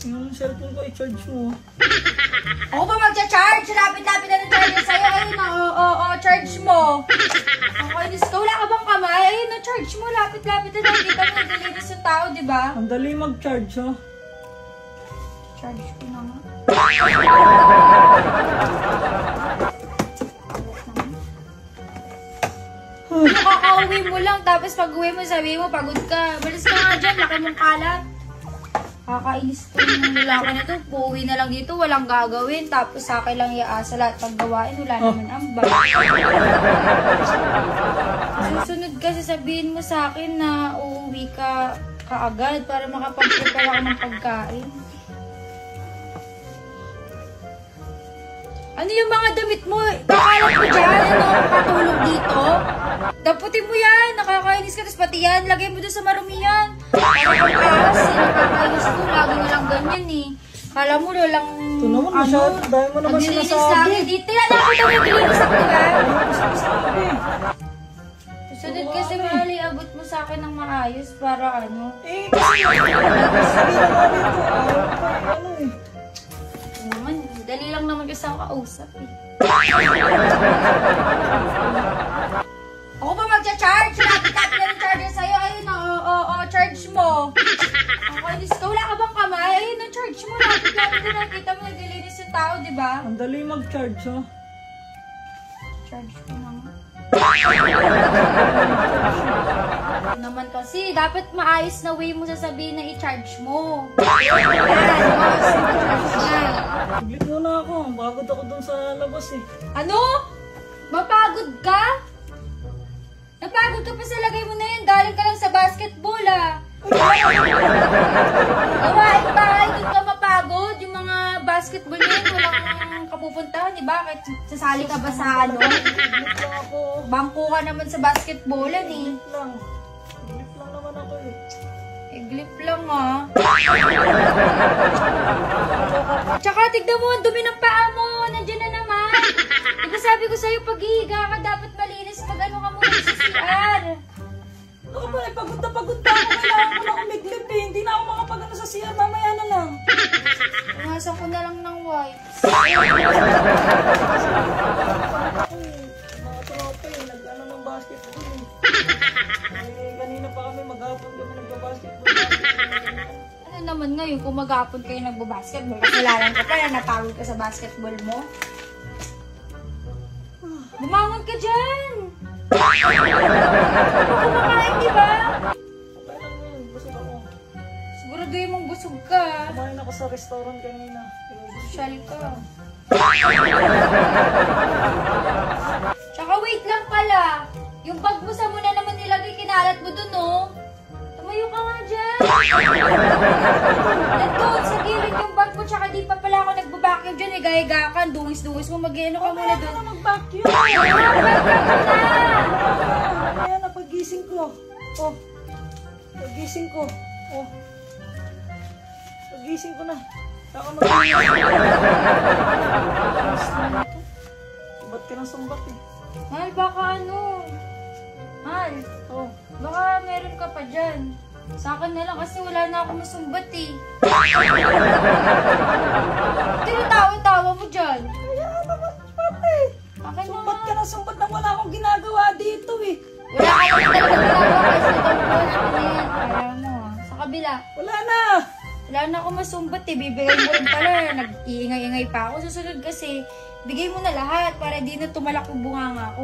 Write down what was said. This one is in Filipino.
Yung cellphone ko, i-charge mo. Ako ba magcha-charge? Lapit-lapit na ng charger sa'yo. Ayun na, charge mo. Nakakainis ka. Wala ka bang kamay? Ayun na, charge mo. Lapit-lapit na. Nakikita mo, nagalinis yung tao, di ba? Ang dali mag-charge, oh. Charge ko na nga. Nakaka-uwi mo lang, tapos pag-uwi mo, sabihin mo, pagod ka. Balis ka nga dyan, laki mong kalat. Kakainis to yung lalaki na to. Puuwi na lang dito, walang gagawin. Tapos sa akin lang iaasa lahat ng gawain. Wala naman ambag. Susunod kasi sabihin mo sa akin na uuwi ka kaagad para makapag-prepare ako ng pagkain. Ano yung mga damit mo? Kakalat mo dyan? Ano? Patulog dito? Daputin mo yan. Nakakainis ka. Tapos pati yan. Lagay mo doon sa marumihan. Para kang ahas. Nakakainis ko. Lagi na lang ganyan eh. Kala mo lang... Ito naman, masyado. Dahil mo naman sinasabi. Dito yan ako daw naglilinis ako, diba? Sinasabi. Susunod kasi mahal, abot mo sa akin ng maayos para ano. Eh, kasi sabi na nga dito. Ano eh. Naman, dali lang naman kasi ako kausap eh. Ako ba magcha-charge? Lapit-lapit na ng charger sa'yo. Ayun na, charge mo. Nakakainis ka. Wala ka bang kamay? Ayun na, charge mo. Lapit-lapit na. Nakita mo, nagalinis yung tao, di ba? Ang dali mag-charge, oh. Charge ko na nga. Naman kasi, dapat maayos na way mo sasabihin na i-charge mo. Yan, Saglit muna ako. Pagod ako dun sa labas eh. ano? Mapagod ka? Napagod ka pa sa lagay mo na yan. Galing ka lang sa basketball ah. Gawain bahay, doon ka mapagod. Yung mga basketball na yan, walang kapupuntahan, di ba? Kahit sasali ka ba sa ano? Saglit lang ako. Bangko ka naman sa basketballan eh. Saglit lang. Saglit lang naman ako eh. Iglip lang ah. Tsaka tignan mo, ang dumi ng paa mo. Nandiyan na naman. Diba sabi ko sa'yo, pag-hihiga ka, dapat malinis pag ano ka muna sa CR. Ako ba, pagod na ako. Kailangan ko na umiglip eh. Hindi na ako makapag-ano sa CR. Mamaya na lang. Pumasan ko na lang ng wipes. Mga tropa eh. Nag-ano ng basketball eh. Kanina pa kami, maghapon kami nagbabasketball. Ano naman ngayon kung maghapon kayo nagbabasketball? Kasalanan ka pa na napagod ka sa basketball mo? Bumangon ka dyan! Kumakain, di ba? Okay lang yun. Busog ako. Siguraduhin mong busog ka. Kumain ako sa restaurant kanina. Social ka. Tsaka wait lang pala. Yung bag mo sa muna naman nilagay, kinalat mo dun, oh. Tumayo ka nga dyan. Nandun, sa gilid yung bag mo, tsaka di pa pala ako nagbabacuum dyan, eh. Gaya-gaya ka, dungis-dungis mo, mag-ano ka muna dun. Kaya na mag-vacuum. Kaya na pag-gising ko. Oh. Pag-gising ko. Oh. Pag-gising ko na. Saka mag-gising. Ba't ka nang sumbat eh? Mahal, baka ano? Mahal, Oh. baka meron ka pa dyan. Sa akin na lang kasi wala na ako masumbat eh. Tinatawa-tawa mo dyan. Kaya naman, pati. Akin na Sumbat nga. ka na sumbat na wala akong ginagawa dito eh. Wala ka naman talaga ginagawa kasi ito po na yan. Kaya mo ah. Sa kabila. Wala na. Wala na ako masumbat eh. Bibigay mo rin pala. Nag-iingay-ingay pa ako. Susunod kasi, bigay mo na lahat para di na tumalak yung bunganga ko.